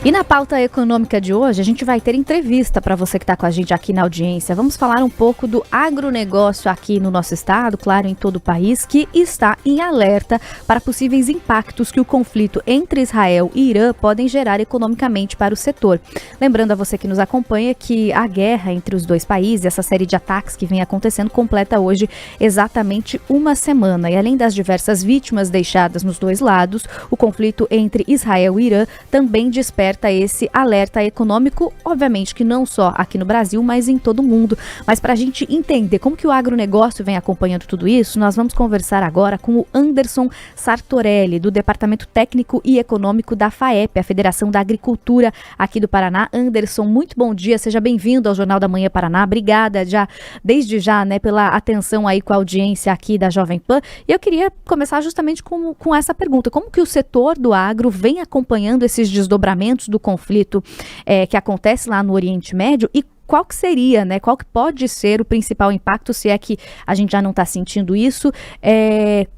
E na pauta econômica de hoje, a gente vai ter entrevista para você que está com a gente aqui na audiência. Vamos falar um pouco do agronegócio aqui no nosso estado, claro, em todo o país, que está em alerta para possíveis impactos que o conflito entre Israel e Irã podem gerar economicamente para o setor. Lembrando a você que nos acompanha que a guerra entre os dois países, essa série de ataques que vem acontecendo, completa hoje exatamente uma semana. E além das diversas vítimas deixadas nos dois lados, o conflito entre Israel e Irã também desperta esse alerta econômico, obviamente que não só aqui no Brasil, mas em todo o mundo. Mas para a gente entender como que o agronegócio vem acompanhando tudo isso, nós vamos conversar agora com o Anderson Sartorelli, do Departamento Técnico e Econômico da FAEP, a Federação da Agricultura aqui do Paraná. Anderson, muito bom dia, seja bem-vindo ao Jornal da Manhã Paraná. Obrigada desde já, pela atenção aí com a audiência aqui da Jovem Pan. E eu queria começar justamente com essa pergunta: como que o setor do agro vem acompanhando esses desdobramentos do conflito que acontece lá no Oriente Médio e qual que seria, qual que pode ser o principal impacto, se é que a gente já não está sentindo isso,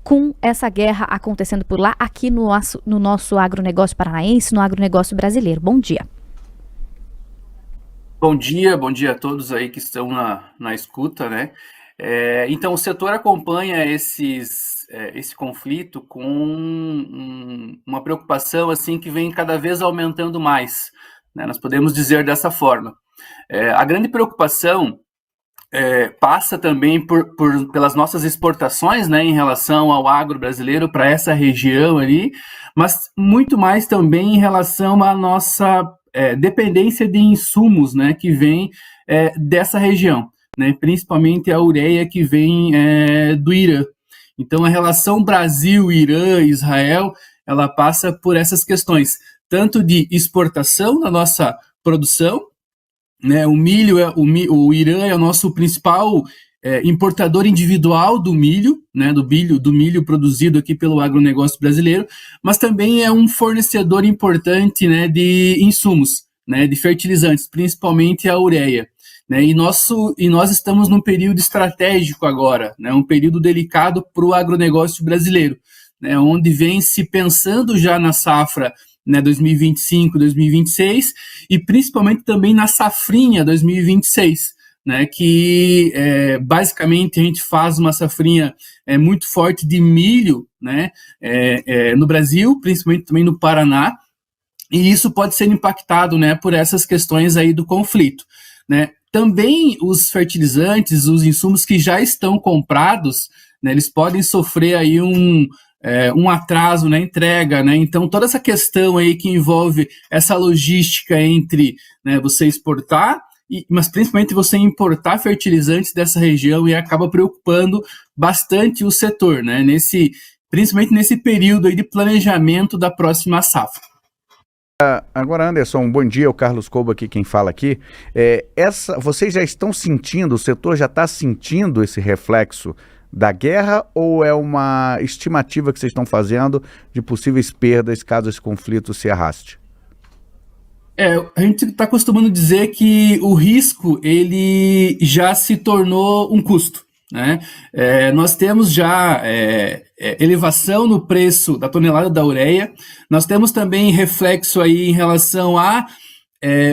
com essa guerra acontecendo por lá, aqui no nosso agronegócio paranaense, no agronegócio brasileiro. Bom dia. Bom dia a todos aí que estão na escuta, né? Então, o setor acompanha esse conflito com uma preocupação assim que vem cada vez aumentando mais, né? Nós podemos dizer dessa forma. A grande preocupação passa também pelas nossas exportações, né, em relação ao agro brasileiro para essa região ali, mas muito mais também em relação à nossa dependência de insumos, né, que vem dessa região, né, principalmente a ureia que vem do Irã. Então, a relação Brasil, Irã, Israel, ela passa por essas questões, tanto de exportação da nossa produção, né, o Irã é o nosso principal importador individual do milho, né, do milho produzido aqui pelo agronegócio brasileiro, mas também é um fornecedor importante, né, de insumos, né, de fertilizantes, principalmente a ureia. Né, e nós estamos num período estratégico agora, né, um período delicado para o agronegócio brasileiro, né, onde vem se pensando já na safra, né, 2025, 2026, e principalmente também na safrinha 2026, né, que basicamente a gente faz uma safrinha muito forte de milho, né, no Brasil, principalmente também no Paraná, e isso pode ser impactado, né, por essas questões aí do conflito, né. Também os fertilizantes, os insumos que já estão comprados, né, eles podem sofrer aí um atraso na entrega, né? Então toda essa questão aí que envolve essa logística entre, né, você exportar, mas principalmente você importar fertilizantes dessa região, e acaba preocupando bastante o setor, né? Principalmente nesse período aí de planejamento da próxima safra. Agora, Anderson, bom dia, o Carlos Cobo aqui, quem fala aqui. Vocês já estão sentindo, o setor já está sentindo esse reflexo da guerra, ou é uma estimativa que vocês estão fazendo de possíveis perdas caso esse conflito se arraste? A gente está acostumando dizer que o risco ele já se tornou um custo, né? Nós temos já elevação no preço da tonelada da ureia, nós temos também reflexo aí em relação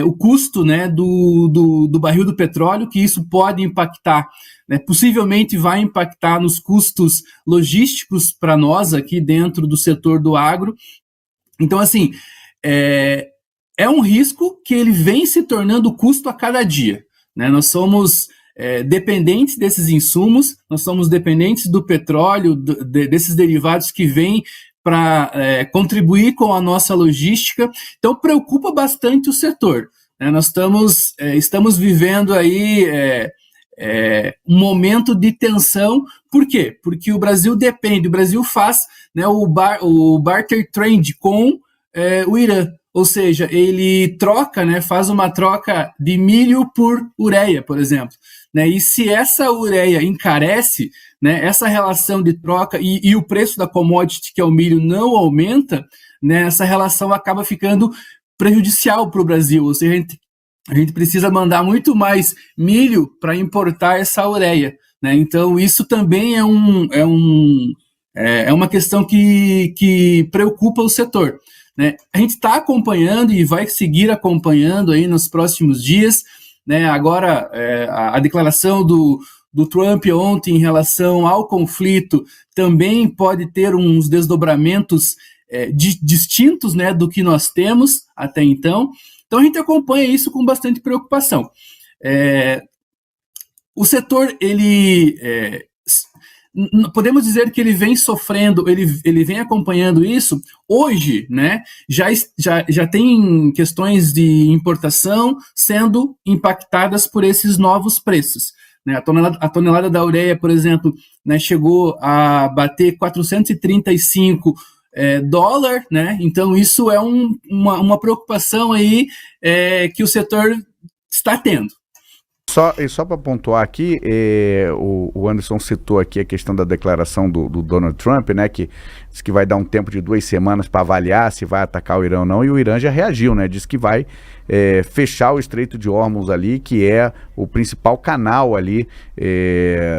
o custo, né, do barril do petróleo, que isso pode impactar, né, possivelmente vai impactar nos custos logísticos para nós aqui dentro do setor do agro. Então, assim, é um risco que ele vem se tornando custo a cada dia, né? Nós somos dependentes desses insumos, nós somos dependentes do petróleo, desses derivados que vêm para contribuir com a nossa logística. Então, preocupa bastante o setor, né? Nós estamos vivendo aí um momento de tensão. Por quê? Porque o Brasil faz, né, o barter trade com o Irã. Ou seja, ele troca, né, faz uma troca de milho por ureia, por exemplo. Né, e se essa ureia encarece, né, essa relação de troca e o preço da commodity, que é o milho, não aumenta, né, essa relação acaba ficando prejudicial para o Brasil. Ou seja, a gente precisa mandar muito mais milho para importar essa ureia. Né? Então, isso também é uma questão que preocupa o setor. né? A gente está acompanhando e vai seguir acompanhando aí nos próximos dias, né? Agora, a declaração do Trump ontem em relação ao conflito também pode ter uns desdobramentos distintos, né, do que nós temos até então. Então a gente acompanha isso com bastante preocupação. O setor, podemos dizer que ele vem sofrendo, ele vem acompanhando isso. Hoje, né, já tem questões de importação sendo impactadas por esses novos preços. Né? A tonelada da ureia, por exemplo, né, chegou a bater 435 dólares, né? Então isso é uma preocupação aí que o setor está tendo. Só para pontuar aqui, o Anderson citou aqui a questão da declaração do Donald Trump, né, que diz que vai dar um tempo de 2 semanas para avaliar se vai atacar o Irã ou não, e o Irã já reagiu, né, diz que vai fechar o Estreito de Hormuz ali, que é o principal canal ali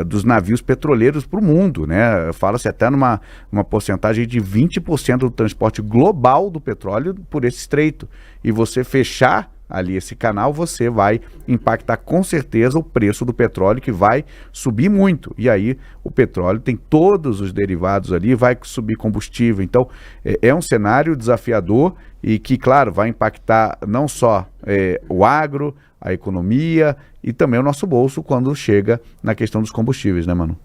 dos navios petroleiros para o mundo, né, fala-se até numa porcentagem de 20% do transporte global do petróleo por esse estreito, e você fechar ali esse canal, você vai impactar com certeza o preço do petróleo, que vai subir muito, e aí o petróleo tem todos os derivados ali, vai subir combustível, então é um cenário desafiador e que, claro, vai impactar não só o agro, a economia e também o nosso bolso quando chega na questão dos combustíveis, né, Manu?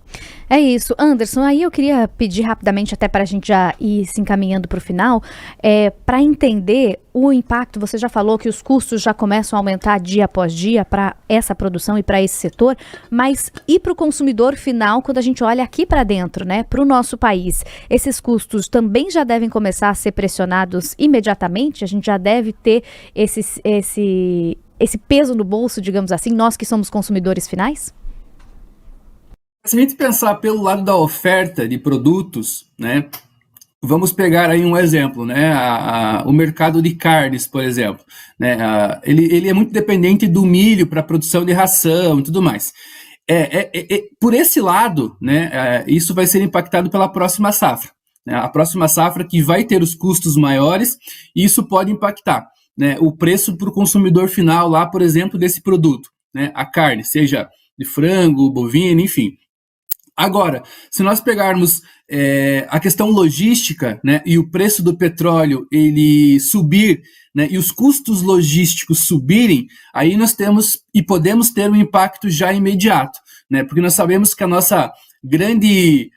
É isso. Anderson, aí eu queria pedir rapidamente, até para a gente já ir se encaminhando para o final, para entender o impacto. Você já falou que os custos já começam a aumentar dia após dia para essa produção e para esse setor, mas e para o consumidor final, quando a gente olha aqui para dentro, né, para o nosso país, esses custos também já devem começar a ser pressionados imediatamente? A gente já deve ter esse peso no bolso, digamos assim, nós que somos consumidores finais? Se a gente pensar pelo lado da oferta de produtos, né, vamos pegar aí um exemplo, né, o mercado de carnes, por exemplo, né, ele é muito dependente do milho para a produção de ração e tudo mais. Por esse lado, né, isso vai ser impactado pela próxima safra, né, a próxima safra que vai ter os custos maiores, e isso pode impactar, né, o preço para o consumidor final lá, por exemplo, desse produto, né, a carne, seja de frango, bovino, enfim. Agora, se nós pegarmos a questão logística, né, e o preço do petróleo ele subir, né, e os custos logísticos subirem, aí nós temos e podemos ter um impacto já imediato, né, porque nós sabemos que a nossa grande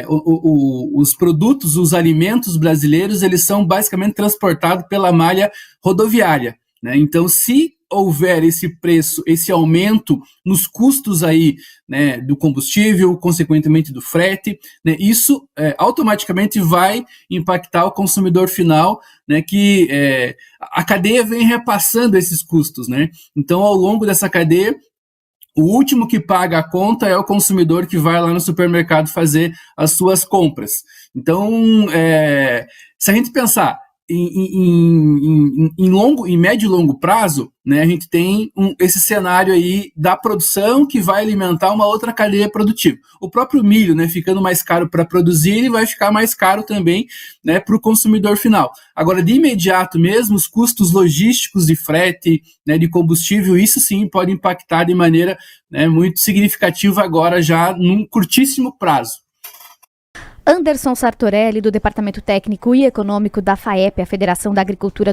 os produtos, os alimentos brasileiros, eles são basicamente transportados pela malha rodoviária, né? Então, se houver esse preço, esse aumento nos custos aí, né, do combustível, consequentemente do frete, né, isso automaticamente vai impactar o consumidor final, né, que a cadeia vem repassando esses custos, né? Então, ao longo dessa cadeia, o último que paga a conta é o consumidor que vai lá no supermercado fazer as suas compras. Então, se a gente pensar em médio e longo prazo, né, a gente tem esse cenário aí da produção que vai alimentar uma outra cadeia produtiva. O próprio milho, né, ficando mais caro para produzir, ele vai ficar mais caro também, né, para o consumidor final. Agora, de imediato mesmo, os custos logísticos de frete, né, de combustível, isso sim pode impactar de maneira, né, muito significativa agora já num curtíssimo prazo. Anderson Sartorelli, do Departamento Técnico e Econômico da FAEP, a Federação da Agricultura